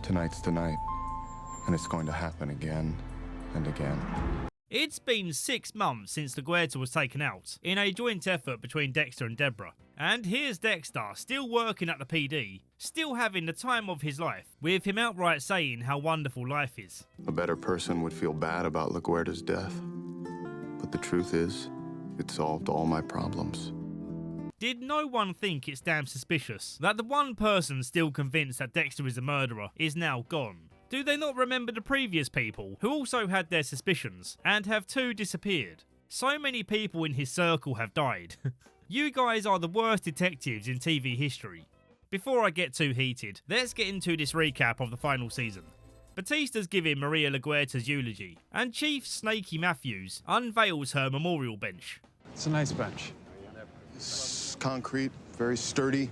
Tonight's the night, and it's going to happen again and again. It's been 6 months since LaGuerta was taken out, in a joint effort between Dexter and Deborah. And here's Dexter, still working at the PD, still having the time of his life, with him outright saying how wonderful life is. A better person would feel bad about LaGuerta's death. But the truth is, it solved all my problems. Did no one think it's damn suspicious that the one person still convinced that Dexter is a murderer is now gone? Do they not remember the previous people who also had their suspicions and have too disappeared? So many people in his circle have died. You guys are the worst detectives in TV history. Before I get too heated, let's get into this recap of the final season. Batista's giving Maria LaGuerta's eulogy, and Chief Snaky Matthews unveils her memorial bench. It's a nice bench. It's concrete, very sturdy.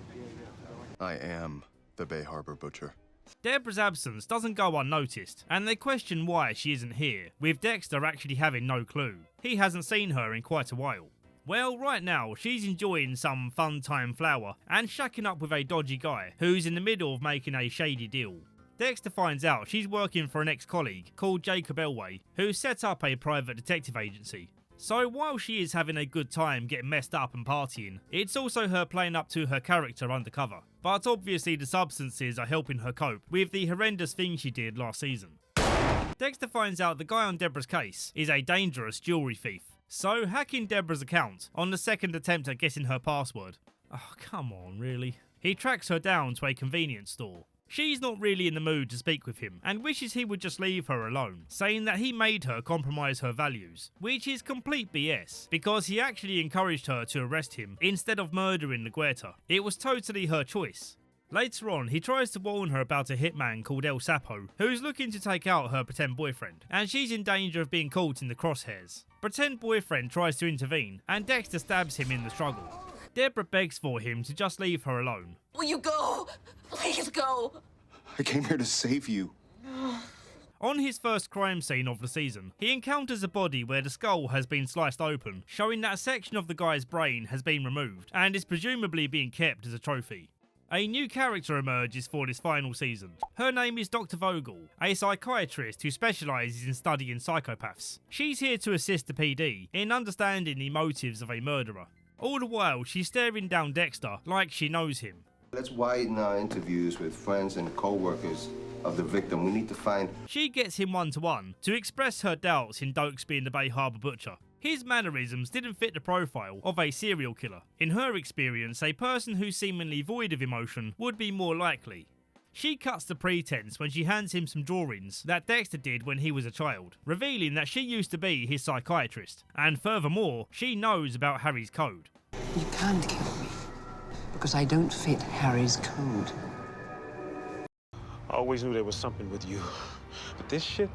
I am the Bay Harbor Butcher. Deborah's absence doesn't go unnoticed, and they question why she isn't here, with Dexter actually having no clue. He hasn't seen her in quite a while. Well, right now, she's enjoying some fun-time flower and shacking up with a dodgy guy who's in the middle of making a shady deal. Dexter finds out she's working for an ex-colleague called Jacob Elway, who set up a private detective agency. So while she is having a good time getting messed up and partying, it's also her playing up to her character undercover. But obviously the substances are helping her cope with the horrendous thing she did last season. Dexter finds out the guy on Deborah's case is a dangerous jewellery thief. So hacking Deborah's account on the second attempt at guessing her password. Oh, come on, really? He tracks her down to a convenience store. She's not really in the mood to speak with him and wishes he would just leave her alone, saying that he made her compromise her values, which is complete BS, because he actually encouraged her to arrest him instead of murdering LaGuerta. It was totally her choice. Later on, he tries to warn her about a hitman called El Sapo, who's looking to take out her pretend boyfriend, and she's in danger of being caught in the crosshairs. Pretend boyfriend tries to intervene, and Dexter stabs him in the struggle. Deborah begs for him to just leave her alone. Will you go? Please go. I came here to save you. On his first crime scene of the season, he encounters a body where the skull has been sliced open, showing that a section of the guy's brain has been removed and is presumably being kept as a trophy. A new character emerges for this final season. Her name is Dr. Vogel, a psychiatrist who specialises in studying psychopaths. She's here to assist the PD in understanding the motives of a murderer. All the while, she's staring down Dexter like she knows him. Let's widen our interviews with friends and co-workers of the victim. We need to find... She gets him one-to-one to express her doubts in Dokes being the Bay Harbor Butcher. His mannerisms didn't fit the profile of a serial killer. In her experience, a person who's seemingly void of emotion would be more likely. She cuts the pretense when she hands him some drawings that Dexter did when he was a child, revealing that she used to be his psychiatrist, and furthermore, she knows about Harry's code. You can't kill me, because I don't fit Harry's code. I always knew there was something with you, but this shit...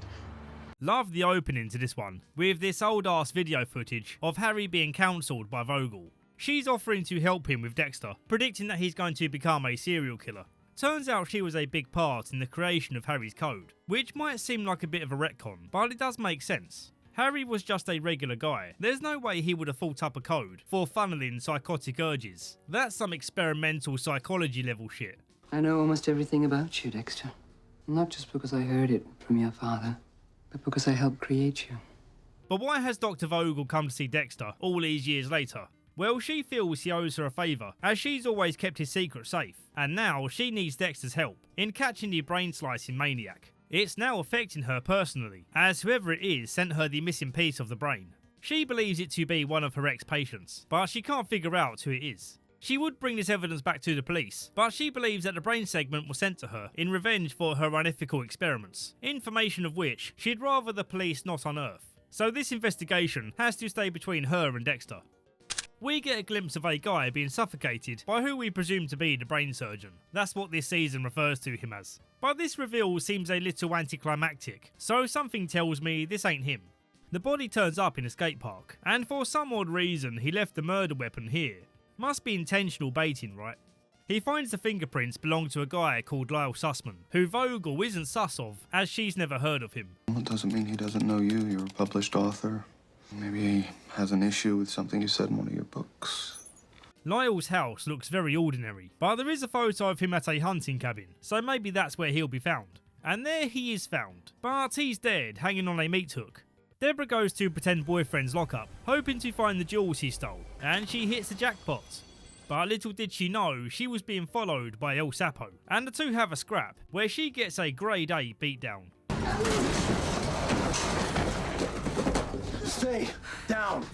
Love the opening to this one, with this old ass video footage of Harry being counselled by Vogel. She's offering to help him with Dexter, predicting that he's going to become a serial killer. Turns out she was a big part in the creation of Harry's code, which might seem like a bit of a retcon, but it does make sense. Harry was just a regular guy. There's no way he would have thought up a code for funneling psychotic urges. That's some experimental psychology level shit. I know almost everything about you, Dexter. Not just because I heard it from your father, but because I helped create you. But why has Dr. Vogel come to see Dexter all these years later? Well, she feels he owes her a favour, as she's always kept his secret safe, and now she needs Dexter's help in catching the brain-slicing maniac. It's now affecting her personally, as whoever it is sent her the missing piece of the brain. She believes it to be one of her ex-patients, but she can't figure out who it is. She would bring this evidence back to the police, but she believes that the brain segment was sent to her in revenge for her unethical experiments, information of which she'd rather the police not unearth. So this investigation has to stay between her and Dexter. We get a glimpse of a guy being suffocated by who we presume to be the brain surgeon. That's what this season refers to him as. But this reveal seems a little anticlimactic, so something tells me this ain't him. The body turns up in a skate park, and for some odd reason he left the murder weapon here. Must be intentional baiting, right? He finds the fingerprints belong to a guy called Lyle Sussman, who Vogel isn't sus of, as she's never heard of him. Well, it doesn't mean he doesn't know you. You're a published author. Maybe he has an issue with something you said in one of your books. Lyle's house looks very ordinary, but there is a photo of him at a hunting cabin, so maybe that's where he'll be found. and there he is found, but he's dead, hanging on a meat hook. Deborah goes to pretend boyfriend's lockup, hoping to find the jewels he stole, and she hits the jackpot. But little did she know, she was being followed by El Sapo, and the two have a scrap, where she gets a grade A beatdown. Stay down.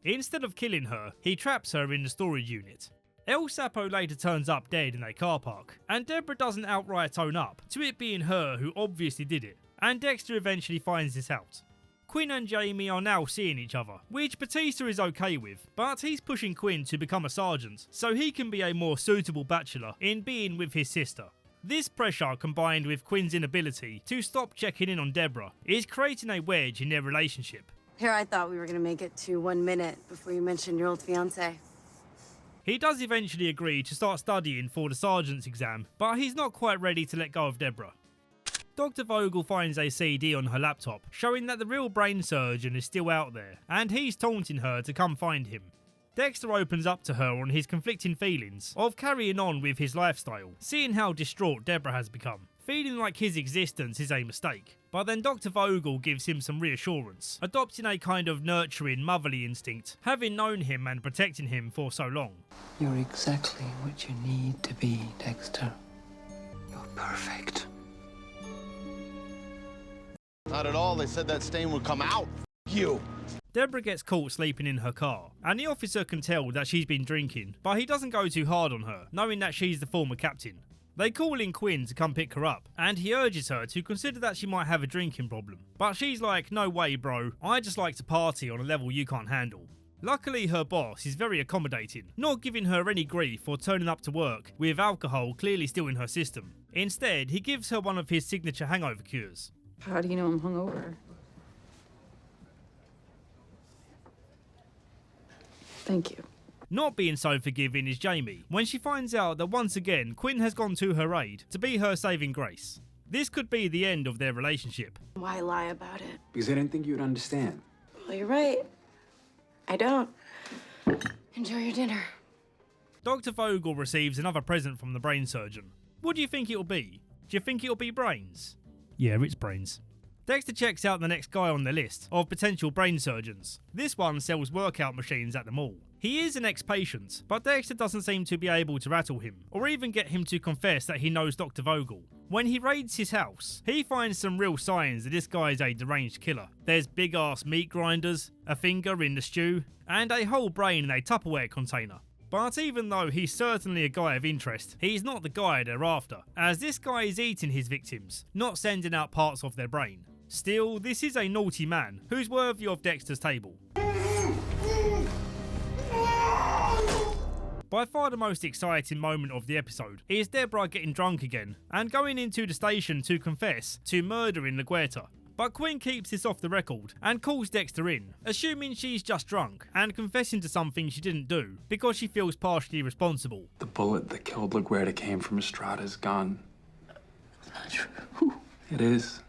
Instead of killing her, he traps her in the storage unit. El Sapo later turns up dead in a car park, and Deborah doesn't outright own up to it being her who obviously did it, and Dexter eventually finds this out. Quinn and Jamie are now seeing each other, which Batista is okay with, but he's pushing Quinn to become a sergeant so he can be a more suitable bachelor in being with his sister. This pressure, combined with Quinn's inability to stop checking in on Deborah, is creating a wedge in their relationship. Here I thought we were gonna make it to 1 minute before you mentioned your old fiance. He does eventually agree to start studying for the sergeant's exam, but he's not quite ready to let go of Deborah. Dr. Vogel finds a CD on her laptop showing that the real brain surgeon is still out there, and he's taunting her to come find him. Dexter opens up to her on his conflicting feelings of carrying on with his lifestyle, seeing how distraught Deborah has become, feeling like his existence is a mistake. But then Dr. Vogel gives him some reassurance, adopting a kind of nurturing, motherly instinct, having known him and protecting him for so long. You're exactly what you need to be, Dexter. You're perfect. Not at all. They said that stain would come out. You. Deborah gets caught sleeping in her car, and the officer can tell that she's been drinking, but he doesn't go too hard on her, knowing that she's the former captain. They call in Quinn to come pick her up, and he urges her to consider that she might have a drinking problem. But she's like, no way bro, I just like to party on a level you can't handle. Luckily her boss is very accommodating, not giving her any grief for turning up to work with alcohol clearly still in her system. Instead, he gives her one of his signature hangover cures. How do you know I'm hungover? Thank you. Not being so forgiving is Jamie, when she finds out that once again Quinn has gone to her aid to be her saving grace. This could be the end of their relationship. Why lie about it? Because I didn't think you'd understand. Well, you're right. I don't. Enjoy your dinner. Dr. Vogel receives another present from the brain surgeon. What do you think it'll be? Do you think it'll be brains? Yeah, it's brains. Dexter checks out the next guy on the list of potential brain surgeons. This one sells workout machines at the mall. He is an ex-patient, but Dexter doesn't seem to be able to rattle him, or even get him to confess that he knows Dr. Vogel. When he raids his house, he finds some real signs that this guy is a deranged killer. There's big-ass meat grinders, a finger in the stew, and a whole brain in a Tupperware container. But even though he's certainly a guy of interest, he's not the guy they're after, as this guy is eating his victims, not sending out parts of their brain. Still, this is a naughty man who's worthy of Dexter's table. By far the most exciting moment of the episode is Deborah getting drunk again and going into the station to confess to murdering LaGuerta. But Quinn keeps this off the record and calls Dexter in, assuming she's just drunk and confessing to something she didn't do because she feels partially responsible. The bullet that killed LaGuerta came from Estrada's gun. It's not true. It is.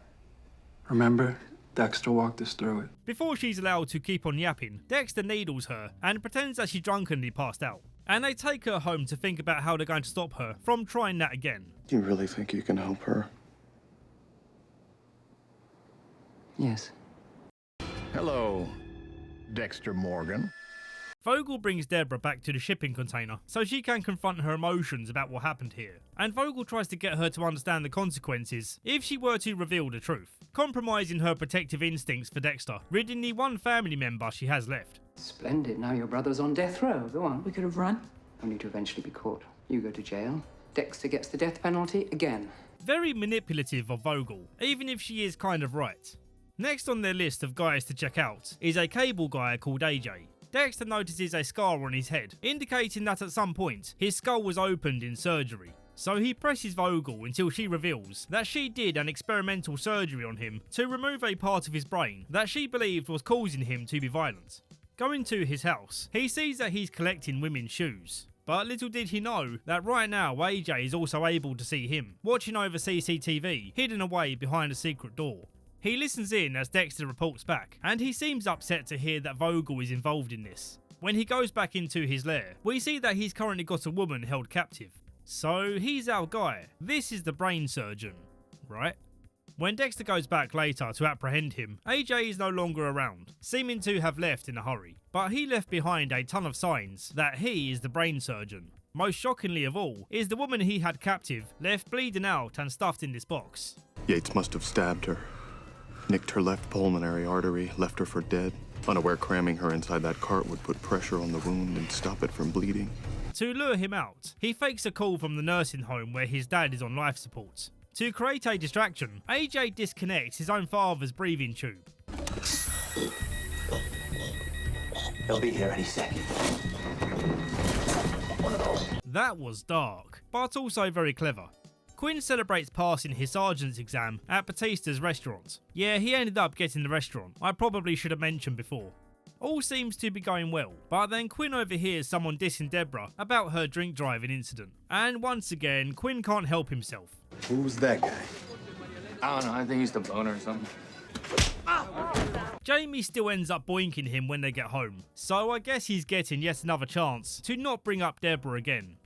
Remember? Dexter walked us through it. Before she's allowed to keep on yapping, Dexter needles her and pretends that she drunkenly passed out. And they take her home to think about how they're going to stop her from trying that again. Do you really think you can help her? Yes. Hello, Dexter Morgan. Vogel brings Deborah back to the shipping container so she can confront her emotions about what happened here. And Vogel tries to get her to understand the consequences if she were to reveal the truth, compromising her protective instincts for Dexter, ridding the one family member she has left. Splendid. Now your brother's on death row. Go on. We could have run. Only to eventually be caught. You go to jail. Dexter gets the death penalty again. Very manipulative of Vogel, even if she is kind of right. Next on their list of guys to check out is a cable guy called AJ. Dexter notices a scar on his head, indicating that at some point his skull was opened in surgery. So he presses Vogel until she reveals that she did an experimental surgery on him to remove a part of his brain that she believed was causing him to be violent. Going to his house, he sees that he's collecting women's shoes. But little did he know that right now AJ is also able to see him, watching over CCTV, hidden away behind a secret door. He listens in as Dexter reports back, and he seems upset to hear that Vogel is involved in this. When he goes back into his lair, we see that he's currently got a woman held captive. So he's our guy. This is the brain surgeon. right? When Dexter goes back later to apprehend him, AJ is no longer around, seeming to have left in a hurry. But he left behind a ton of signs that he is the brain surgeon. Most shockingly of all is the woman he had captive left bleeding out and stuffed in this box. Yates must have stabbed her, nicked her left pulmonary artery, left her for dead, unaware cramming her inside that cart would put pressure on the wound and stop it from bleeding. To lure him out, he fakes a call from the nursing home where his dad is on life support. To create a distraction, AJ disconnects his own father's breathing tube. He'll be here any second. That was dark, but also very clever. Quinn celebrates passing his sergeant's exam at Batista's restaurant. Yeah, he ended up getting the restaurant, I probably should have mentioned before. All seems to be going well, but then Quinn overhears someone dissing Deborah about her drink driving incident. And once again, Quinn can't help himself. Who's that guy? I don't know, I think he's the boner or something. Jamie still ends up boinking him when they get home, so I guess he's getting yet another chance to not bring up Deborah again.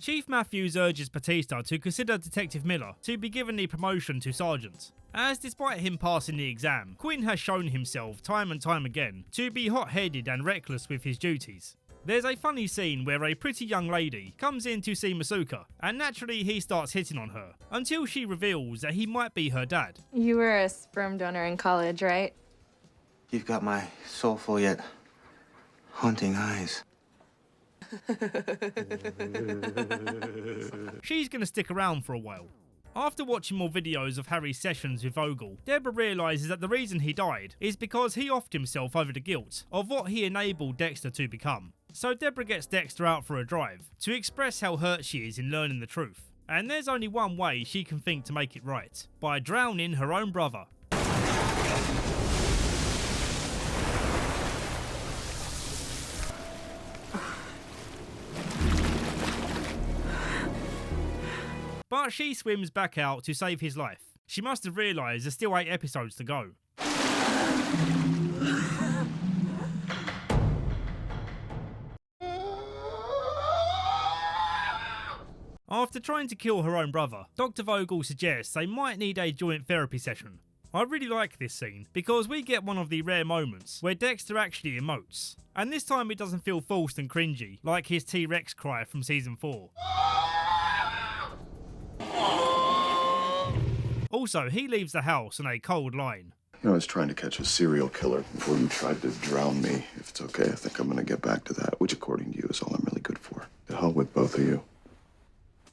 Chief Matthews urges Batista to consider Detective Miller to be given the promotion to sergeant, as despite him passing the exam, Quinn has shown himself time and time again to be hot-headed and reckless with his duties. There's a funny scene where a pretty young lady comes in to see Masuka, and naturally he starts hitting on her, until she reveals that he might be her dad. You were a sperm donor in college, right? You've got my soulful yet haunting eyes. She's gonna stick around for a while. After watching more videos of Harry's sessions with Vogel, Deborah realises that the reason he died is because he offed himself over the guilt of what he enabled Dexter to become. So Deborah gets Dexter out for a drive to express how hurt she is in learning the truth. And there's only one way she can think to make it right: by drowning her own brother. But she swims back out to save his life. She must have realised there's still 8 episodes to go. After trying to kill her own brother, Dr. Vogel suggests they might need a joint therapy session. I really like this scene because we get one of the rare moments where Dexter actually emotes. And this time it doesn't feel forced and cringy like his T-Rex cry from season 4. Also, he leaves the house on a cold line. I was trying to catch a serial killer before you tried to drown me. If it's okay, I think I'm gonna get back to that, which according to you is all I'm really good for. To hell with both of you.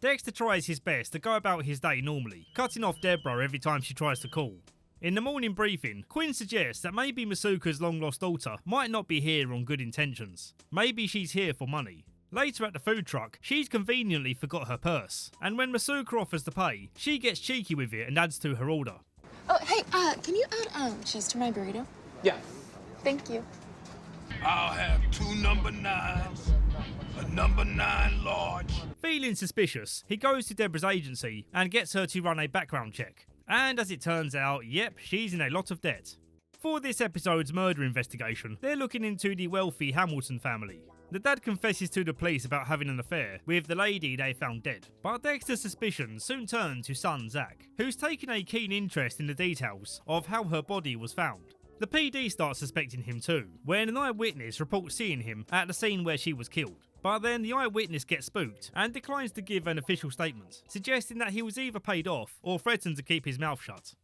Dexter tries his best to go about his day normally, cutting off Deborah every time she tries to call. In the morning briefing, Quinn suggests that maybe Masuka's long-lost daughter might not be here on good intentions. Maybe she's here for money. Later at the food truck, she's conveniently forgot her purse, and when Masuka offers to pay, she gets cheeky with it and adds to her order. Oh, hey, can you add cheese to my burrito? Yeah. Thank you. I'll have 2 number 9s, a number 9 large. Feeling suspicious, he goes to Deborah's agency and gets her to run a background check. And as it turns out, yep, she's in a lot of debt. For this episode's murder investigation, they're looking into the wealthy Hamilton family. The dad confesses to the police about having an affair with the lady they found dead, but Dexter's suspicions soon turn to son Zach, who's taken a keen interest in the details of how her body was found. The PD starts suspecting him too, when an eyewitness reports seeing him at the scene where she was killed. But then the eyewitness gets spooked and declines to give an official statement, suggesting that he was either paid off or threatened to keep his mouth shut.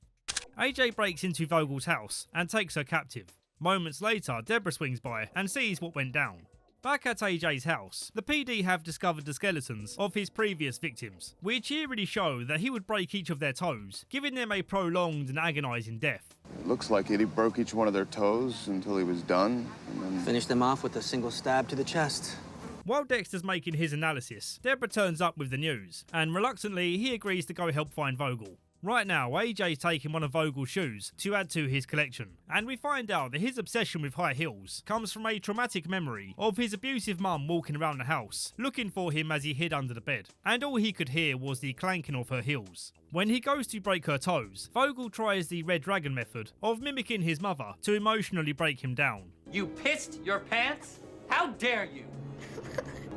AJ breaks into Vogel's house and takes her captive. Moments later, Deborah swings by and sees what went down. Back at AJ's house, the PD have discovered the skeletons of his previous victims, which eerily show that he would break each of their toes, giving them a prolonged and agonising death. It looks like he broke each one of their toes until he was done, and then... Finish them off with a single stab to the chest. While Dexter's making his analysis, Deborah turns up with the news, and reluctantly he agrees to go help find Vogel. Right now, AJ's taking one of Vogel's shoes to add to his collection, and we find out that his obsession with high heels comes from a traumatic memory of his abusive mum walking around the house, looking for him as he hid under the bed, and all he could hear was the clanking of her heels. When he goes to break her toes, Vogel tries the Red Dragon method of mimicking his mother to emotionally break him down. You pissed your pants? How dare you?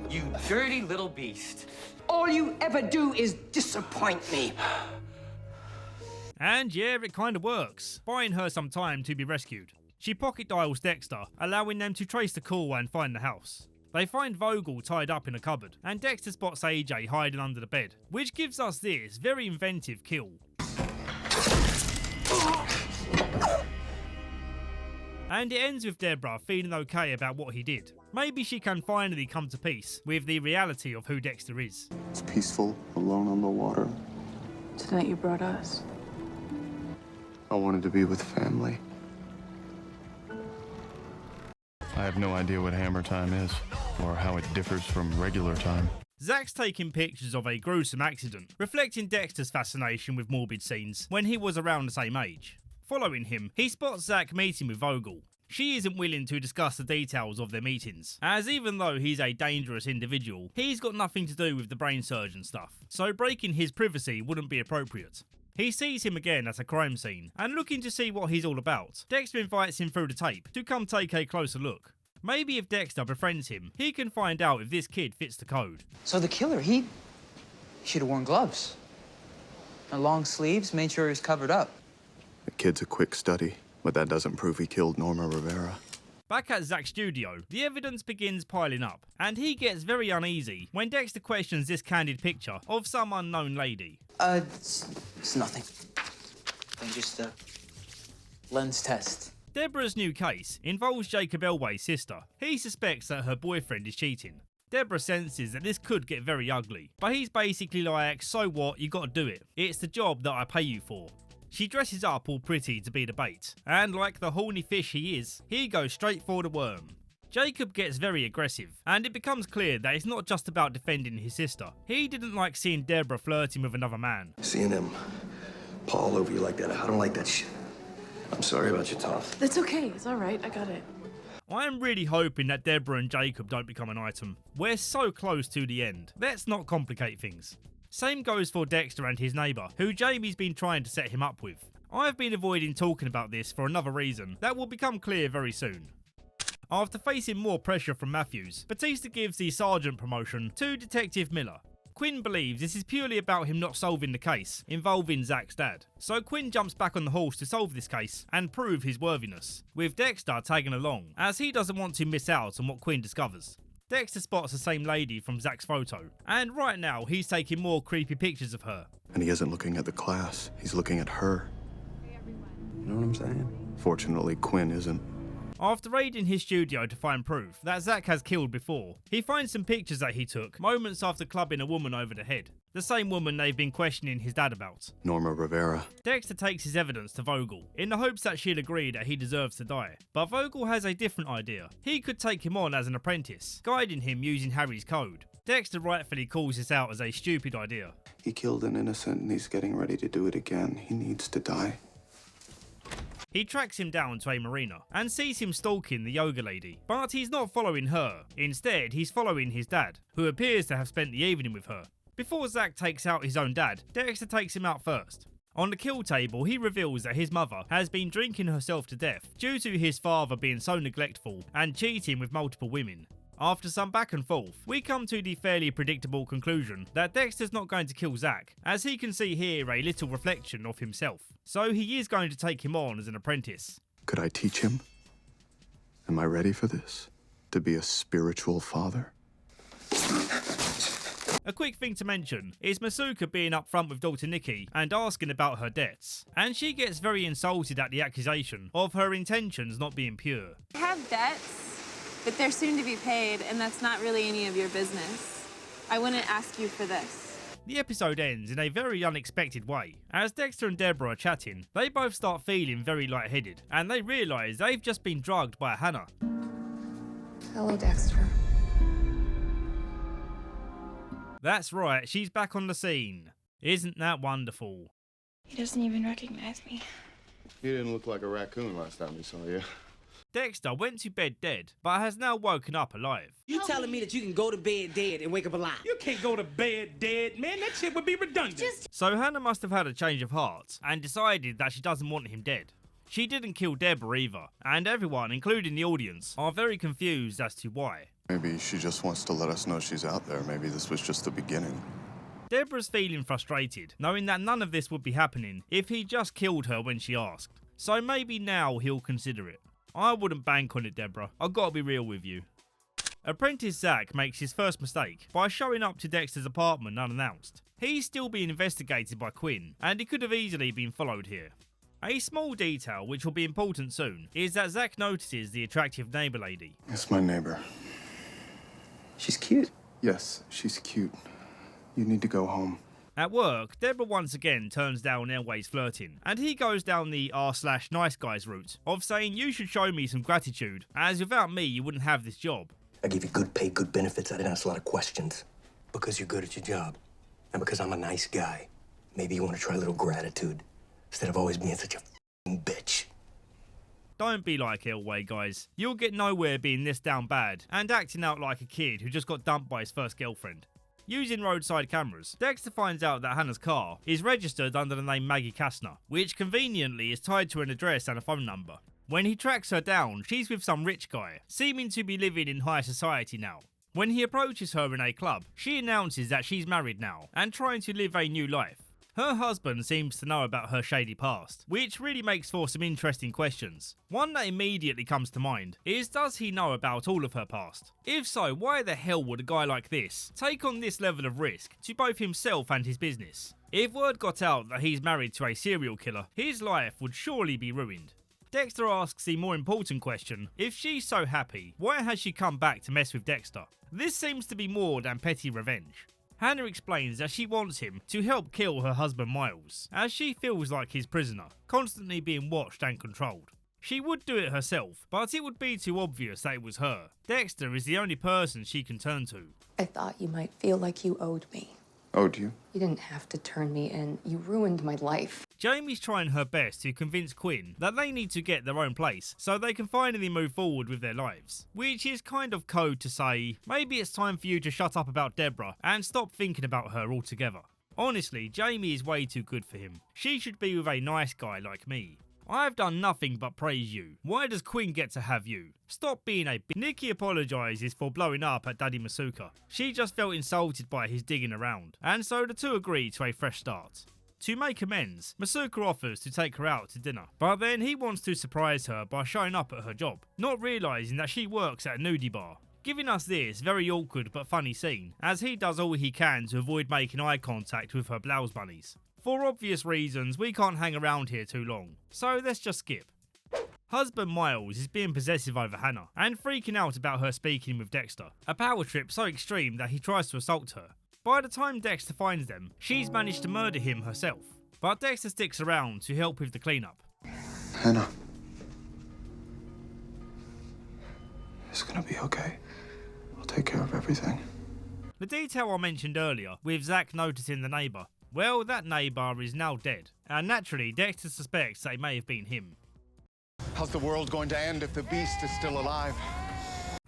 You dirty little beast. All you ever do is disappoint me. And yeah, it kinda works, buying her some time to be rescued. She pocket dials Dexter, allowing them to trace the call and find the house. They find Vogel tied up in a cupboard, and Dexter spots AJ hiding under the bed, which gives us this very inventive kill. And it ends with Deborah feeling okay about what he did. Maybe she can finally come to peace with the reality of who Dexter is. It's peaceful, alone on the water. Tonight you brought us. I wanted to be with family. I have no idea what hammer time is, or how it differs from regular time. Zach's taking pictures of a gruesome accident, reflecting Dexter's fascination with morbid scenes when he was around the same age. Following him, he spots Zach meeting with Vogel. She isn't willing to discuss the details of their meetings, as even though he's a dangerous individual, he's got nothing to do with the brain surgeon stuff, so breaking his privacy wouldn't be appropriate. He sees him again at a crime scene, and looking to see what he's all about, Dexter invites him through the tape to come take a closer look. Maybe if Dexter befriends him, he can find out if this kid fits the code. So the killer, he should have worn gloves. And long sleeves, made sure he was covered up. The kid's a quick study, but that doesn't prove he killed Norma Rivera. Back at Zach's studio, the evidence begins piling up, and he gets very uneasy when Dexter questions this candid picture of some unknown lady. It's nothing. Just a lens test. Deborah's new case involves Jacob Elway's sister. He suspects that her boyfriend is cheating. Deborah senses that this could get very ugly, but he's basically like, so what, you gotta do it. It's the job that I pay you for. She dresses up all pretty to be the bait, and like the horny fish he is, he goes straight for the worm. Jacob gets very aggressive, and it becomes clear that it's not just about defending his sister. He didn't like seeing Deborah flirting with another man. Seeing him paw all over you like that, I don't like that shit. I'm sorry about your Tom. That's okay. It's all right. I got it. I am really hoping that Deborah and Jacob don't become an item. We're so close to the end. Let's not complicate things. Same goes for Dexter and his neighbour, who Jamie's been trying to set him up with. I've been avoiding talking about this for another reason that will become clear very soon. After facing more pressure from Matthews, Batista gives the sergeant promotion to Detective Miller. Quinn believes this is purely about him not solving the case involving Zach's dad, so Quinn jumps back on the horse to solve this case and prove his worthiness, with Dexter tagging along, as he doesn't want to miss out on what Quinn discovers. Dexter spots the same lady from Zach's photo, and right now he's taking more creepy pictures of her. And he isn't looking at the class, he's looking at her. You know what I'm saying? Fortunately, Quinn isn't. After raiding his studio to find proof that Zach has killed before, he finds some pictures that he took moments after clubbing a woman over the head. The same woman they've been questioning his dad about. Norma Rivera. Dexter takes his evidence to Vogel, in the hopes that she'll agree that he deserves to die. But Vogel has a different idea. He could take him on as an apprentice, guiding him using Harry's code. Dexter rightfully calls this out as a stupid idea. He killed an innocent and he's getting ready to do it again. He needs to die. He tracks him down to a marina and sees him stalking the yoga lady, but he's not following her. Instead, he's following his dad, who appears to have spent the evening with her. Before Zach takes out his own dad, Dexter takes him out first. On the kill table, he reveals that his mother has been drinking herself to death due to his father being so neglectful and cheating with multiple women. After some back and forth, we come to the fairly predictable conclusion that Dexter's not going to kill Zach, as he can see here a little reflection of himself. So he is going to take him on as an apprentice. Could I teach him? Am I ready for this? To be a spiritual father? A quick thing to mention is Masuka being upfront with Dr. Nikki and asking about her debts, and she gets very insulted at the accusation of her intentions not being pure. I have debts, but they're soon to be paid, and that's not really any of your business. I wouldn't ask you for this. The episode ends in a very unexpected way. As Dexter and Deborah are chatting, they both start feeling very lightheaded, and they realise they've just been drugged by Hannah. Hello, Dexter. That's right, she's back on the scene. Isn't that wonderful? He doesn't even recognize me. You didn't look like a raccoon last time we saw you. Dexter went to bed dead, but has now woken up alive. You telling me that you can go to bed dead and wake up alive? You can't go to bed dead, man. That shit would be redundant. So Hannah must have had a change of heart and decided that she doesn't want him dead. She didn't kill Deborah either, and everyone, including the audience, are very confused as to why. Maybe she just wants to let us know she's out there. Maybe this was just the beginning. Deborah's feeling frustrated, knowing that none of this would be happening if he just killed her when she asked. So maybe now he'll consider it. I wouldn't bank on it, Deborah. I've got to be real with you. Apprentice Zach makes his first mistake by showing up to Dexter's apartment unannounced. He's still being investigated by Quinn, and he could have easily been followed here. A small detail, which will be important soon, is that Zach notices the attractive neighbour lady. It's my neighbor. She's cute. Yes, she's cute. You need to go home. At work, Deborah once again turns down Elway's flirting, and he goes down the r/nice guys route of saying you should show me some gratitude, as without me you wouldn't have this job. I give you good pay, good benefits. I didn't ask a lot of questions. Because you're good at your job. And because I'm a nice guy. Maybe you want to try a little gratitude. Instead of always being such a f***ing bitch. Don't be like Elway, guys. You'll get nowhere being this down bad and acting out like a kid who just got dumped by his first girlfriend. Using roadside cameras, Dexter finds out that Hannah's car is registered under the name Maggie Kastner, which conveniently is tied to an address and a phone number. When he tracks her down, she's with some rich guy, seeming to be living in high society now. When he approaches her in a club, she announces that she's married now and trying to live a new life. Her husband seems to know about her shady past, which really makes for some interesting questions. One that immediately comes to mind is, does he know about all of her past? If so, why the hell would a guy like this take on this level of risk to both himself and his business? If word got out that he's married to a serial killer, his life would surely be ruined. Dexter asks the more important question, if she's so happy, why has she come back to mess with Dexter? This seems to be more than petty revenge. Hannah explains that she wants him to help kill her husband Miles, as she feels like his prisoner, constantly being watched and controlled. She would do it herself, but it would be too obvious that it was her. Dexter is the only person she can turn to. I thought you might feel like you owed me. Owed you? You didn't have to turn me in. You ruined my life. Jamie's trying her best to convince Quinn that they need to get their own place so they can finally move forward with their lives, which is kind of code to say, maybe it's time for you to shut up about Deborah and stop thinking about her altogether. Honestly, Jamie is way too good for him. She should be with a nice guy like me. I've done nothing but praise you. Why does Quinn get to have you? Stop being a bitch. Nikki apologises for blowing up at Daddy Masuka. She just felt insulted by his digging around, and so the two agree to a fresh start. To make amends, Masuka offers to take her out to dinner, but then he wants to surprise her by showing up at her job, not realising that she works at a nudie bar. Giving us this very awkward but funny scene, as he does all he can to avoid making eye contact with her blouse bunnies. For obvious reasons, we can't hang around here too long, so let's just skip. Husband Miles is being possessive over Hannah and freaking out about her speaking with Dexter, a power trip so extreme that he tries to assault her. By the time Dexter finds them, she's managed to murder him herself, but Dexter sticks around to help with the cleanup. Hannah. It's gonna be okay. I'll take care of everything. The detail I mentioned earlier, with Zach noticing the neighbour, well, that neighbour is now dead, and naturally Dexter suspects that it may have been him. How's the world going to end if the beast is still alive?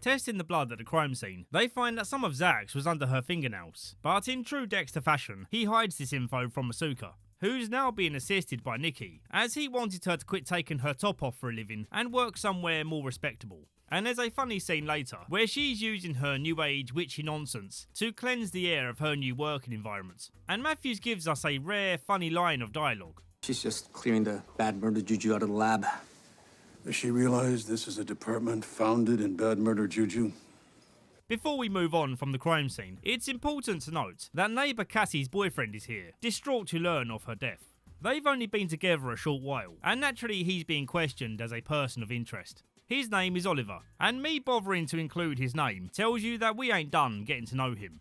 Testing the blood at the crime scene, they find that some of Zach's was under her fingernails, but in true Dexter fashion, he hides this info from Masuka, who's now being assisted by Nikki, as he wanted her to quit taking her top off for a living and work somewhere more respectable. And there's a funny scene later, where she's using her new age witchy nonsense to cleanse the air of her new working environment. And Matthews gives us a rare, funny line of dialogue. She's just clearing the bad murder juju out of the lab. Does she realize this is a department founded in bad murder juju? Before we move on from the crime scene, it's important to note that neighbour Cassie's boyfriend is here, distraught to learn of her death. They've only been together a short while, and naturally he's being questioned as a person of interest. His name is Oliver, and me bothering to include his name tells you that we ain't done getting to know him.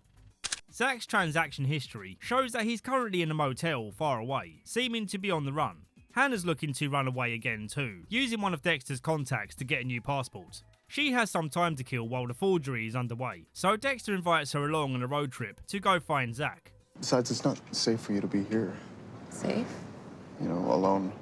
Zach's transaction history shows that he's currently in a motel far away, seeming to be on the run. Hannah's looking to run away again too, using one of Dexter's contacts to get a new passport. She has some time to kill while the forgery is underway, so Dexter invites her along on a road trip to go find Zach. Besides, it's not safe for you to be here. Safe? You know, alone.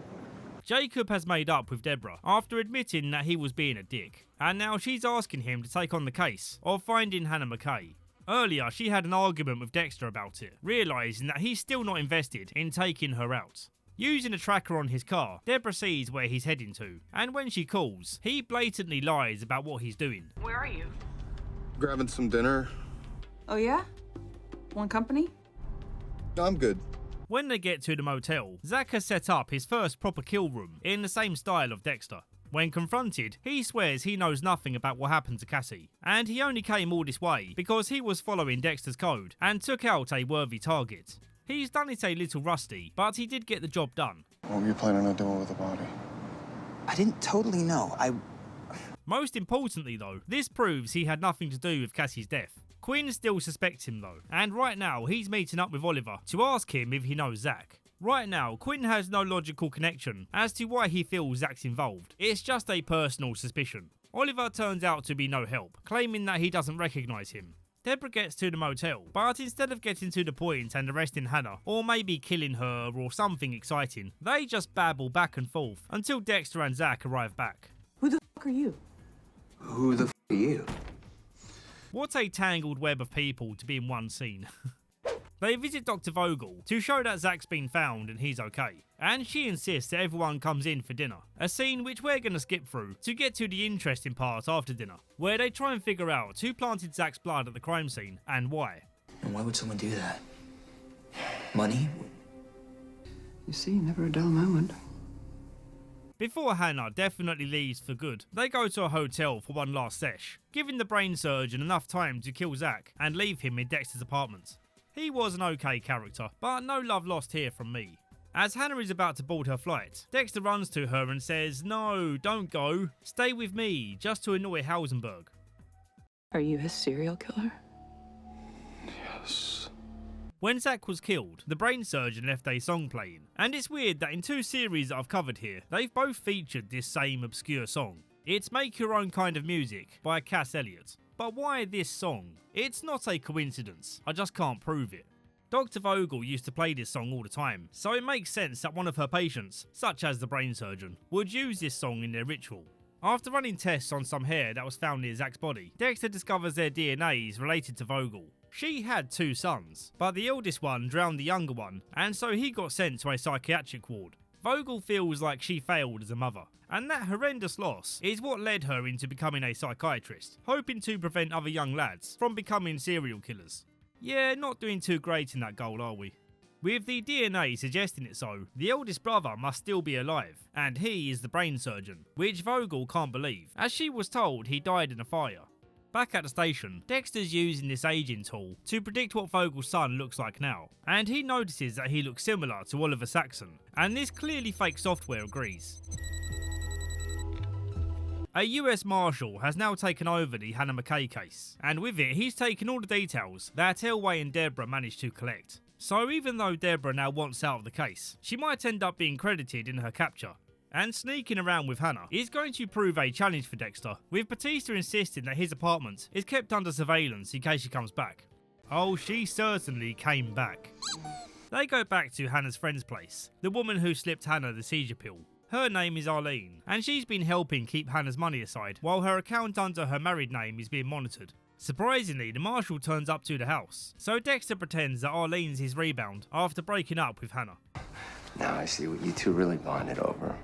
Jacob has made up with Deborah after admitting that he was being a dick, and now she's asking him to take on the case of finding Hannah McKay. Earlier, she had an argument with Dexter about it, realising that he's still not invested in taking her out. Using a tracker on his car, Deborah sees where he's heading to, and when she calls, he blatantly lies about what he's doing. Where are you? Grabbing some dinner. Oh, yeah? One company? I'm good. When they get to the motel, Zach has set up his first proper kill room in the same style of Dexter. When confronted, he swears he knows nothing about what happened to Cassie, and he only came all this way because he was following Dexter's code and took out a worthy target. He's done it a little rusty, but he did get the job done. What were you planning on doing with the body? I didn't totally know. Most importantly though, this proves he had nothing to do with Cassie's death. Quinn still suspects him though, and right now he's meeting up with Oliver to ask him if he knows Zach. Right now, Quinn has no logical connection as to why he feels Zach's involved. It's just a personal suspicion. Oliver turns out to be no help, claiming that he doesn't recognise him. Deborah gets to the motel, but instead of getting to the point and arresting Hannah, or maybe killing her or something exciting, they just babble back and forth until Dexter and Zach arrive back. Who the f are you? Who the f are you? What a tangled web of people to be in one scene. They visit Dr. Vogel to show that Zach's been found and he's okay, and she insists that everyone comes in for dinner, a scene which we're going to skip through to get to the interesting part after dinner, where they try and figure out who planted Zach's blood at the crime scene and why. And why would someone do that? Money? You see, never a dull moment. Before Hannah definitely leaves for good, they go to a hotel for one last sesh, giving the brain surgeon enough time to kill Zach and leave him in Dexter's apartment. He was an okay character, but no love lost here from me. As Hannah is about to board her flight, Dexter runs to her and says, "No, don't go. Stay with me," just to annoy Hausenberg. Are you a serial killer? Yes. When Zach was killed, the brain surgeon left a song playing, and it's weird that in two series that I've covered here, they've both featured this same obscure song. It's Make Your Own Kind of Music by Cass Elliot. But why this song? It's not a coincidence, I just can't prove it. Dr. Vogel used to play this song all the time, so it makes sense that one of her patients, such as the brain surgeon, would use this song in their ritual. After running tests on some hair that was found near Zach's body, Dexter discovers their DNA is related to Vogel. She had two sons, but the eldest one drowned the younger one, and so he got sent to a psychiatric ward. Vogel feels like she failed as a mother, and that horrendous loss is what led her into becoming a psychiatrist, hoping to prevent other young lads from becoming serial killers. Yeah, not doing too great in that goal, are we? With the DNA suggesting it so, the eldest brother must still be alive, and he is the brain surgeon, which Vogel can't believe, as she was told he died in a fire. Back at the station, Dexter's using this aging tool to predict what Vogel's son looks like now, and he notices that he looks similar to Oliver Saxon, and this clearly fake software agrees. A US Marshal has now taken over the Hannah McKay case, and with it he's taken all the details that Elway and Deborah managed to collect. So even though Deborah now wants out of the case, she might end up being credited in her capture. And sneaking around with Hannah is going to prove a challenge for Dexter, with Batista insisting that his apartment is kept under surveillance in case she comes back. Oh, she certainly came back. They go back to Hannah's friend's place, the woman who slipped Hannah the seizure pill. Her name is Arlene, and she's been helping keep Hannah's money aside while her account under her married name is being monitored. Surprisingly, the marshal turns up to the house, so Dexter pretends that Arlene's his rebound after breaking up with Hannah. Now I see what you two really bonded over.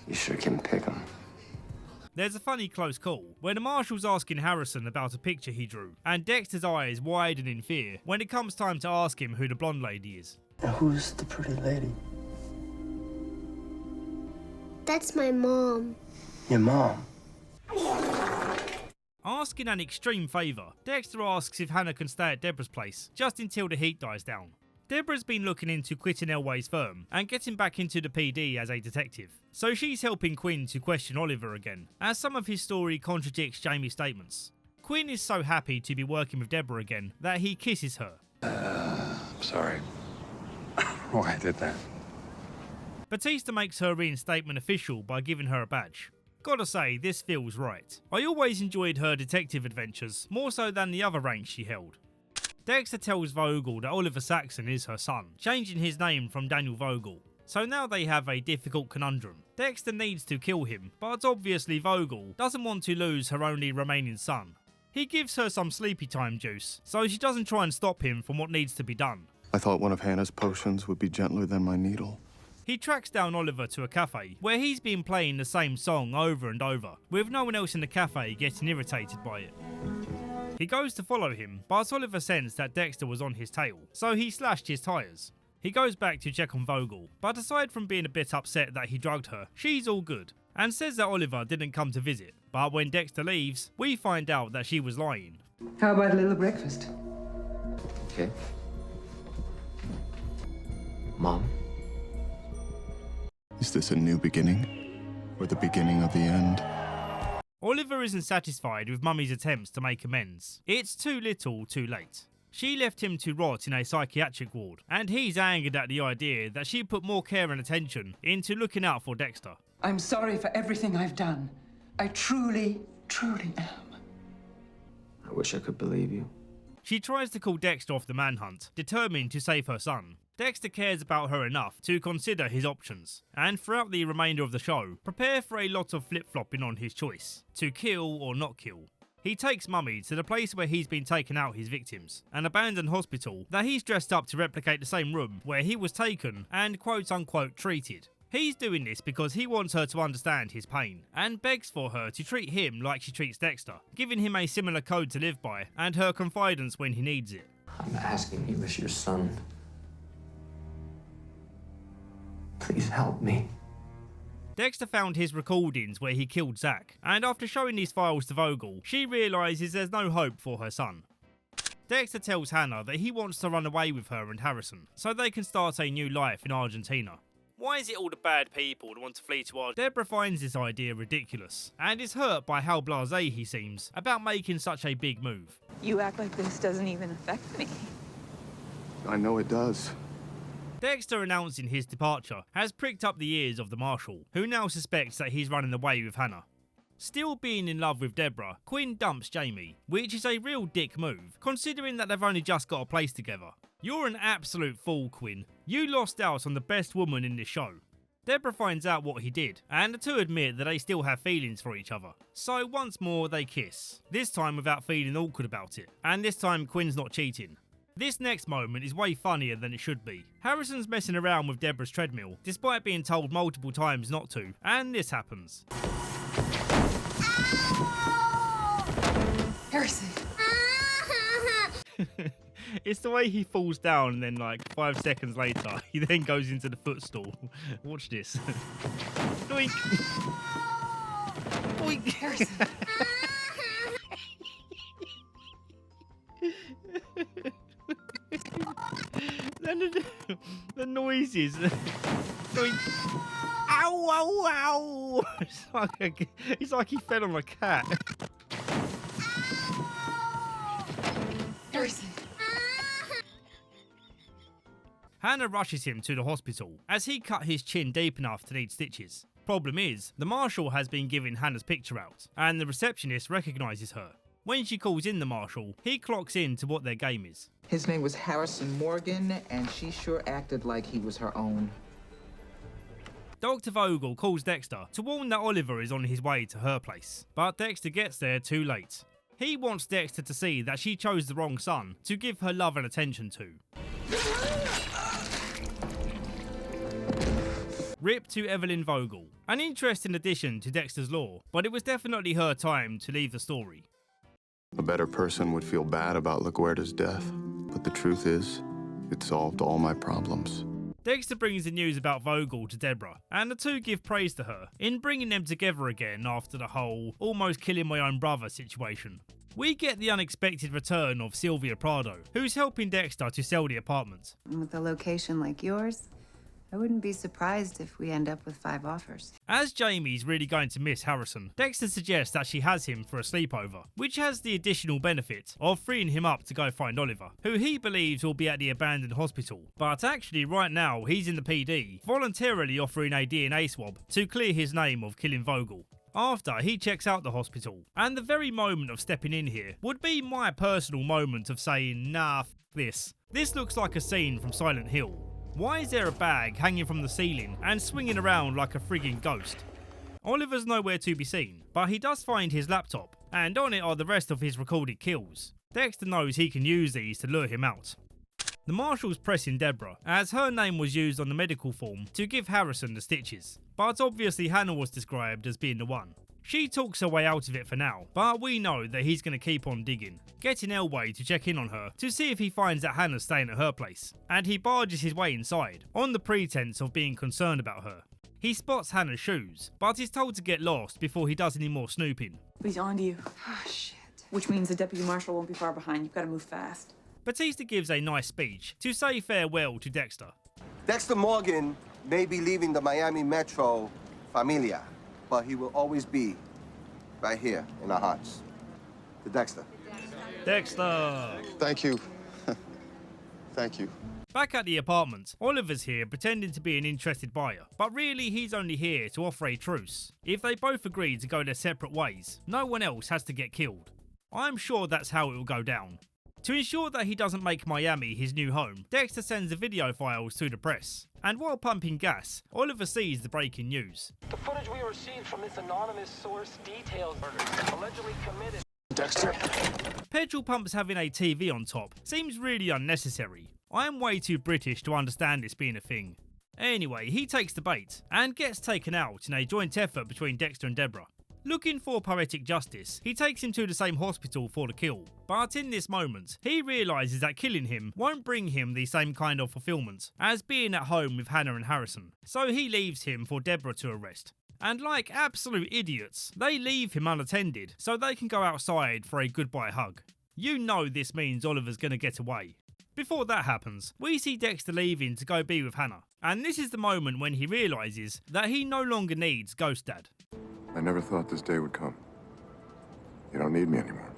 You sure can pick 'em. There's a funny close call, where the marshal's asking Harrison about a picture he drew, and Dexter's eyes widen in fear when it comes time to ask him who the blonde lady is. Now who's the pretty lady? That's my mom. Your mom? Asking an extreme favour, Dexter asks if Hannah can stay at Deborah's place, just until the heat dies down. Deborah's been looking into quitting Elway's firm and getting back into the PD as a detective, so she's helping Quinn to question Oliver again, as some of his story contradicts Jamie's statements. Quinn is so happy to be working with Deborah again that he kisses her. Sorry. Why I did that? Batista makes her reinstatement official by giving her a badge. Gotta say, this feels right. I always enjoyed her detective adventures, more so than the other ranks she held. Dexter tells Vogel that Oliver Saxon is her son, changing his name from Daniel Vogel. So now they have a difficult conundrum. Dexter needs to kill him, but obviously Vogel doesn't want to lose her only remaining son. He gives her some sleepy time juice, so she doesn't try and stop him from what needs to be done. I thought one of Hannah's potions would be gentler than my needle. He tracks down Oliver to a cafe, where he's been playing the same song over and over, with no one else in the cafe getting irritated by it. He goes to follow him, but Oliver sensed that Dexter was on his tail, so he slashed his tyres. He goes back to check on Vogel, but aside from being a bit upset that he drugged her, she's all good, and says that Oliver didn't come to visit. But when Dexter leaves, we find out that she was lying. How about a little breakfast? Okay. Mom? Is this a new beginning? Or the beginning of the end? Oliver isn't satisfied with Mummy's attempts to make amends. It's too little, too late. She left him to rot in a psychiatric ward, and he's angered at the idea that she put more care and attention into looking out for Dexter. I'm sorry for everything I've done. I truly, truly am. I wish I could believe you. She tries to call Dexter off the manhunt, determined to save her son. Dexter cares about her enough to consider his options, and throughout the remainder of the show, prepare for a lot of flip-flopping on his choice, to kill or not kill. He takes Mummy to the place where he's been taking out his victims, an abandoned hospital that he's dressed up to replicate the same room where he was taken and quote-unquote treated. He's doing this because he wants her to understand his pain, and begs for her to treat him like she treats Dexter, giving him a similar code to live by, and her confidence when he needs it. I'm asking you as your son. Please help me. Dexter found his recordings where he killed Zach, and after showing these files to Vogel, she realises there's no hope for her son. Dexter tells Hannah that he wants to run away with her and Harrison, so they can start a new life in Argentina. Why is it all the bad people that want to flee to Argentina? Deborah finds this idea ridiculous, and is hurt by how blasé he seems about making such a big move. You act like this doesn't even affect me. I know it does. Dexter announcing his departure has pricked up the ears of the marshal, who now suspects that he's running away with Hannah. Still being in love with Deborah, Quinn dumps Jamie, which is a real dick move, considering that they've only just got a place together. You're an absolute fool, Quinn. You lost out on the best woman in this show. Deborah finds out what he did, and the two admit that they still have feelings for each other. So once more they kiss, this time without feeling awkward about it, and this time Quinn's not cheating. This next moment is way funnier than it should be. Harrison's messing around with Deborah's treadmill, despite being told multiple times not to, and this happens. Harrison. It's the way he falls down and then like 5 seconds later, he then goes into the footstool. Watch this. Doink! Doink! Harrison. The noises. Doink. Ow, ow, ow! It's like he fell on a cat. Harrison. Hannah rushes him to the hospital as he cut his chin deep enough to need stitches. Problem is, the marshal has been giving Hannah's picture out, and the receptionist recognises her. When she calls in the marshal, he clocks in to what their game is. His name was Harrison Morgan, and she sure acted like he was her own. Dr. Vogel calls Dexter to warn that Oliver is on his way to her place, but Dexter gets there too late. He wants Dexter to see that she chose the wrong son to give her love and attention to. Rip to Evelyn Vogel. An interesting addition to Dexter's lore, but it was definitely her time to leave the story. A better person would feel bad about LaGuardia's death, but the truth is, it solved all my problems. Dexter brings the news about Vogel to Deborah, and the two give praise to her in bringing them together again after the whole almost killing my own brother situation. We get the unexpected return of Sylvia Prado, who's helping Dexter to sell the apartment. With a location like yours, I wouldn't be surprised if we end up with 5 offers. As Jamie's really going to miss Harrison, Dexter suggests that she has him for a sleepover, which has the additional benefit of freeing him up to go find Oliver, who he believes will be at the abandoned hospital. But actually right now he's in the PD, voluntarily offering a DNA swab to clear his name of killing Vogel. After he checks out the hospital, and the very moment of stepping in here would be my personal moment of saying, nah, f this. This looks like a scene from Silent Hill. Why is there a bag hanging from the ceiling and swinging around like a frigging ghost? Oliver's nowhere to be seen, but he does find his laptop, and on it are the rest of his recorded kills. Dexter knows he can use these to lure him out. The marshal's pressing Deborah, as her name was used on the medical form to give Harrison the stitches, but obviously Hannah was described as being the one. She talks her way out of it for now, but we know that he's going to keep on digging, getting Elway to check in on her to see if he finds that Hannah's staying at her place, and he barges his way inside on the pretense of being concerned about her. He spots Hannah's shoes, but is told to get lost before he does any more snooping. He's on to you. Oh, shit. Which means the deputy marshal won't be far behind. You've got to move fast. Batista gives a nice speech to say farewell to Dexter. Dexter Morgan may be leaving the Miami Metro Familia, but he will always be right here in our hearts. To Dexter. Dexter! Thank you. Thank you. Back at the apartment, Oliver's here pretending to be an interested buyer, but really he's only here to offer a truce. If they both agree to go their separate ways, no one else has to get killed. I'm sure that's how it will go down. To ensure that he doesn't make Miami his new home, Dexter sends the video files to the press. And while pumping gas, Oliver sees the breaking news. The footage we received from this anonymous source details murders allegedly committed. Dexter. Petrol pumps having a TV on top seems really unnecessary. I am way too British to understand this being a thing. Anyway, he takes the bait and gets taken out in a joint effort between Dexter and Deborah. Looking for poetic justice, he takes him to the same hospital for the kill, but in this moment, he realises that killing him won't bring him the same kind of fulfillment as being at home with Hannah and Harrison, so he leaves him for Deborah to arrest. And like absolute idiots, they leave him unattended so they can go outside for a goodbye hug. You know this means Oliver's gonna get away. Before that happens, we see Dexter leaving to go be with Hannah, and this is the moment when he realises that he no longer needs Ghost Dad. I never thought this day would come. You don't need me anymore.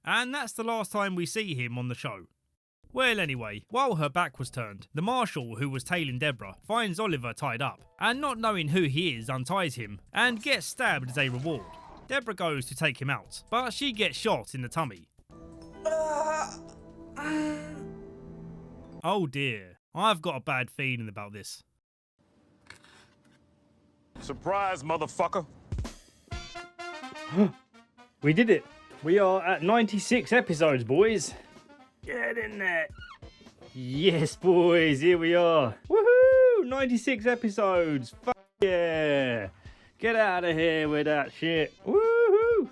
And that's the last time we see him on the show. Well anyway, while her back was turned, the marshal who was tailing Deborah finds Oliver tied up, and not knowing who he is unties him, and gets stabbed as a reward. Deborah goes to take him out, but she gets shot in the tummy. Oh dear, I've got a bad feeling about this. Surprise, motherfucker. We did it. We are at 96 episodes, boys. Get in there. Yes, boys, here we are. Woohoo! 96 episodes. Fuck yeah. Get out of here with that shit. Woohoo!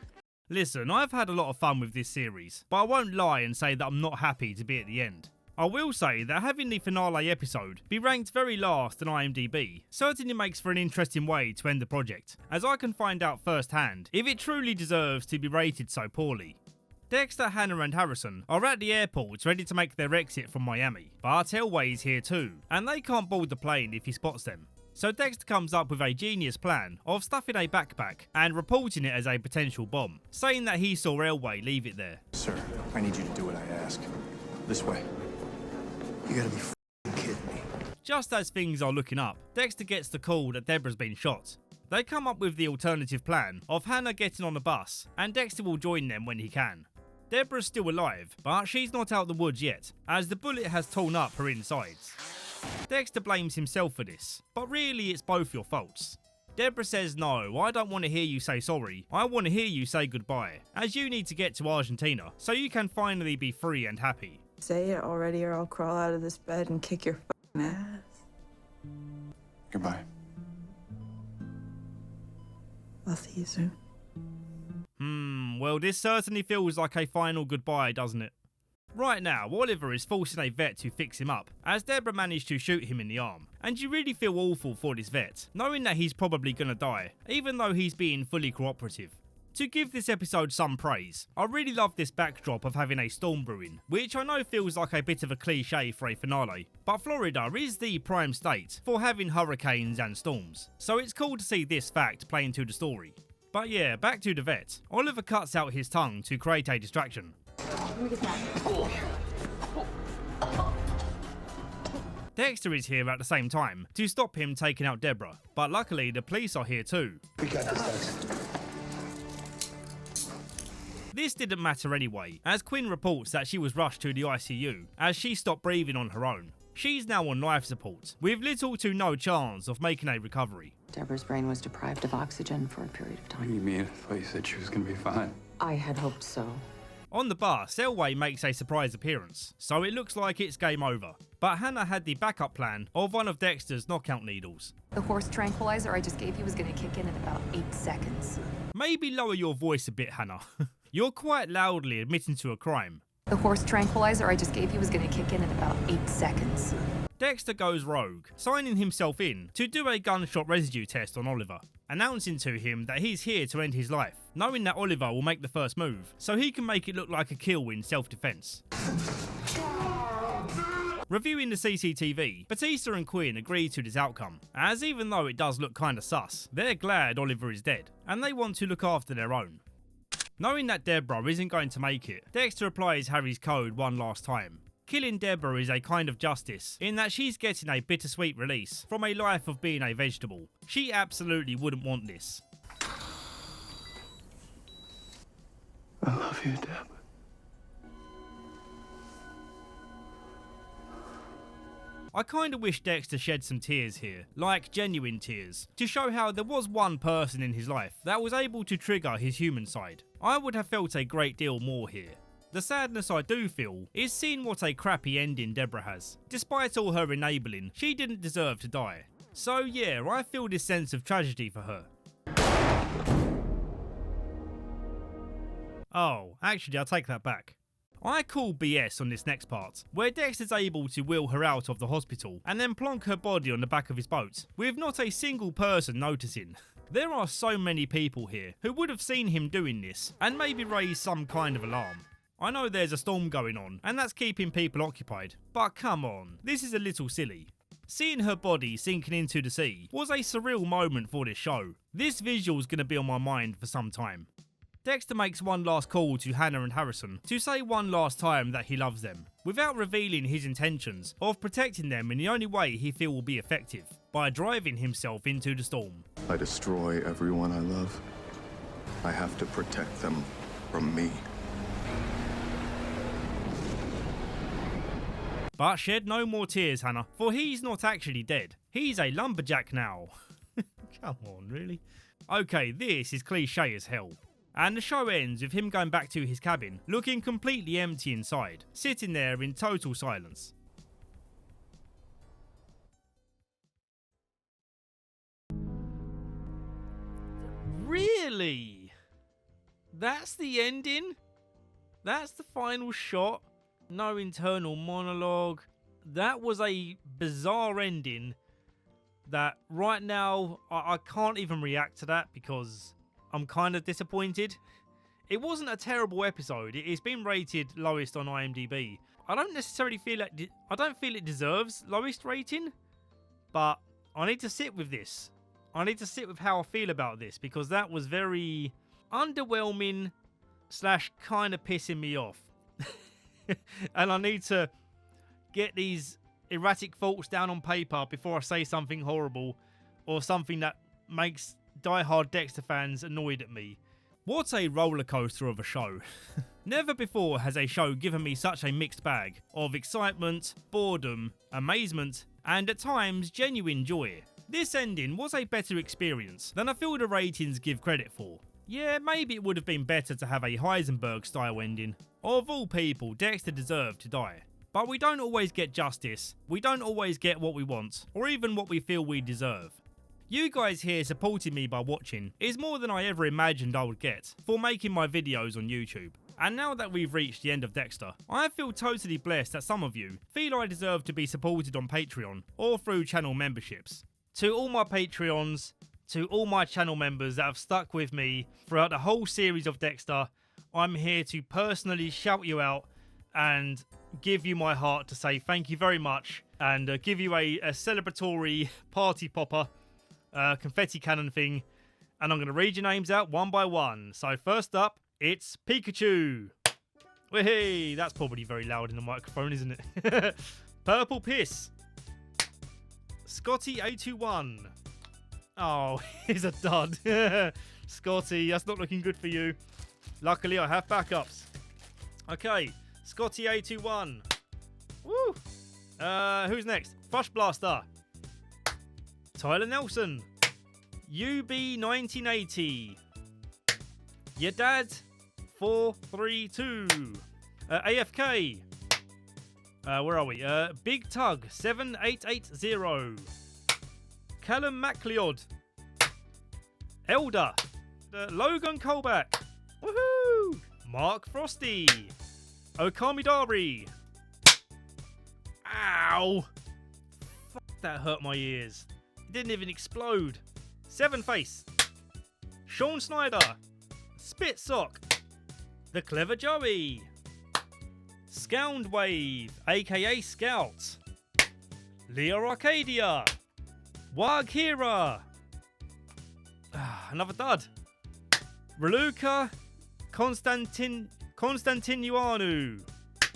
Listen, I've had a lot of fun with this series, but I won't lie and say that I'm not happy to be at the end. I will say that having the finale episode be ranked very last on IMDb certainly makes for an interesting way to end the project, as I can find out firsthand if it truly deserves to be rated so poorly. Dexter, Hannah and Harrison are at the airport ready to make their exit from Miami, but Elway's here too, and they can't board the plane if he spots them. So Dexter comes up with a genius plan of stuffing a backpack and reporting it as a potential bomb, saying that he saw Elway leave it there. Sir, I need you to do what I ask. This way. You gotta be f***ing kidding me. Just as things are looking up, Dexter gets the call that Deborah's been shot. They come up with the alternative plan of Hannah getting on a bus, and Dexter will join them when he can. Deborah's still alive, but she's not out the woods yet, as the bullet has torn up her insides. Dexter blames himself for this, but really it's both your faults. Deborah says, no, I don't want to hear you say sorry, I want to hear you say goodbye, as you need to get to Argentina, so you can finally be free and happy. Say it already or I'll crawl out of this bed and kick your f***ing ass. Goodbye. I'll see you soon. Well this certainly feels like a final goodbye, doesn't it? Right now, Oliver is forcing a vet to fix him up, as Deborah managed to shoot him in the arm. And you really feel awful for this vet, knowing that he's probably gonna die, even though he's being fully cooperative. To give this episode some praise, I really love this backdrop of having a storm brewing, which I know feels like a bit of a cliche for a finale, but Florida is the prime state for having hurricanes and storms, so it's cool to see this fact play into the story. But yeah, back to the vet. Oliver cuts out his tongue to create a distraction. Let me get that. Dexter is here at the same time to stop him taking out Deborah, but luckily the police are here too. We got this, Dexter. This didn't matter anyway, as Quinn reports that she was rushed to the ICU as she stopped breathing on her own. She's now on life support, with little to no chance of making a recovery. Deborah's brain was deprived of oxygen for a period of What do time. you mean? I thought you said she was gonna be fine. I had hoped so. On the bus, Elway makes a surprise appearance, so it looks like it's game over. But Hannah had the backup plan of one of Dexter's knockout needles. The horse tranquilizer I just gave you was gonna kick in about 8 seconds. Maybe lower your voice a bit, Hannah. You're quite loudly admitting to a crime. The horse tranquilizer I just gave you was gonna kick in about 8 seconds. Dexter goes rogue, signing himself in to do a gunshot residue test on Oliver, announcing to him that he's here to end his life, knowing that Oliver will make the first move, so he can make it look like a kill in self-defense. Reviewing the CCTV, Batista and Quinn agree to this outcome, as even though it does look kinda sus, they're glad Oliver is dead, and they want to look after their own. Knowing that Deborah isn't going to make it, Dexter applies Harry's code one last time. Killing Deborah is a kind of justice, in that she's getting a bittersweet release from a life of being a vegetable. She absolutely wouldn't want this. I love you, Deb. I kinda wish Dexter shed some tears here, like genuine tears, to show how there was one person in his life that was able to trigger his human side. I would have felt a great deal more here. The sadness I do feel is seeing what a crappy ending Deborah has. Despite all her enabling, she didn't deserve to die. So yeah, I feel this sense of tragedy for her. Oh, actually I'll take that back. I call BS on this next part, where Dexter's able to wheel her out of the hospital and then plonk her body on the back of his boat, with not a single person noticing. There are so many people here who would have seen him doing this and maybe raised some kind of alarm. I know there's a storm going on and that's keeping people occupied, but come on, this is a little silly. Seeing her body sinking into the sea was a surreal moment for this show. This visual's gonna be on my mind for some time. Dexter makes one last call to Hannah and Harrison to say one last time that he loves them, without revealing his intentions of protecting them in the only way he feels will be effective, by driving himself into the storm. I destroy everyone I love. I have to protect them from me. But shed no more tears, Hannah, for he's not actually dead. He's a lumberjack now. Come on, really? Okay, this is cliche as hell. And the show ends with him going back to his cabin, looking completely empty inside, sitting there in total silence. Really? That's the ending? That's the final shot? No internal monologue. That was a bizarre ending that right now I can't even react to that because I'm kind of disappointed. It wasn't a terrible episode. It's been rated lowest on IMDb. I don't necessarily feel like I don't feel it deserves lowest rating, but I need to sit with this. I need to sit with how I feel about this because that was very underwhelming / kind of pissing me off. And I need to get these erratic thoughts down on paper before I say something horrible or something that makes diehard Dexter fans annoyed at me. What a roller coaster of a show. Never before has a show given me such a mixed bag of excitement, boredom, amazement, and at times genuine joy. This ending was a better experience than I feel the ratings give credit for. Yeah, maybe it would have been better to have a Heisenberg-style ending. Of all people, Dexter deserved to die. But we don't always get justice, we don't always get what we want, or even what we feel we deserve. You guys here supporting me by watching is more than I ever imagined I would get for making my videos on YouTube. And now that we've reached the end of Dexter, I feel totally blessed that some of you feel I deserve to be supported on Patreon or through channel memberships. To all my Patreons, to all my channel members that have stuck with me throughout the whole series of Dexter, I'm here to personally shout you out and give you my heart to say thank you very much and give you a celebratory party popper, confetti cannon thing, and I'm going to read your names out one by one. So first up, it's Pikachu. Hey, that's probably very loud in the microphone, isn't it? Purple Piss. Scotty A21. Oh, he's a dud. Scotty, that's not looking good for you. Luckily, I have backups. Okay, Scotty A21. Woo! Who's next? Fush Blaster. Tyler Nelson. UB1980. Your dad 432. AFK. Where are we? Big Tug 7880. Callum MacLeod. Elder. Logan Colback. Woohoo! Mark Frosty. Okamidari. Ow! Fuck, that hurt my ears. It didn't even explode. Seven Face. Sean Snyder. Spitsock. The Clever Joey. Scoundwave, aka Scout. Leo Arcadia. Waghira. Another dud. Reluca Constantinuanu.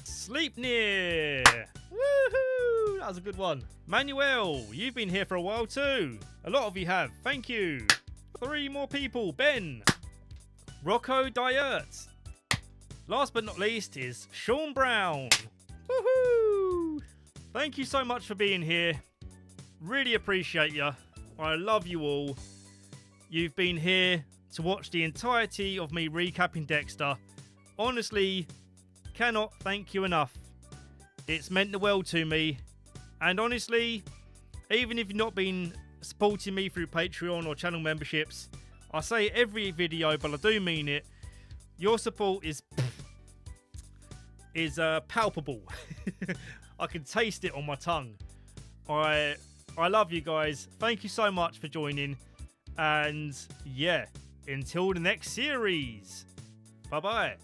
Sleepnir. Woohoo! That was a good one. Manuel, you've been here for a while too. A lot of you have. Thank you. 3 more people. Ben. Rocco Diert. Last but not least is Sean Brown. Woohoo! Thank you so much for being here. Really appreciate you. I love you all. You've been here to watch the entirety of me recapping Dexter. Honestly, cannot thank you enough. It's meant the world to me. And honestly, even if you've not been supporting me through Patreon or channel memberships, I say it every video, but I do mean it. Your support is palpable. I can taste it on my tongue. I love you guys. Thank you so much for joining. And yeah, until the next series. Bye-bye.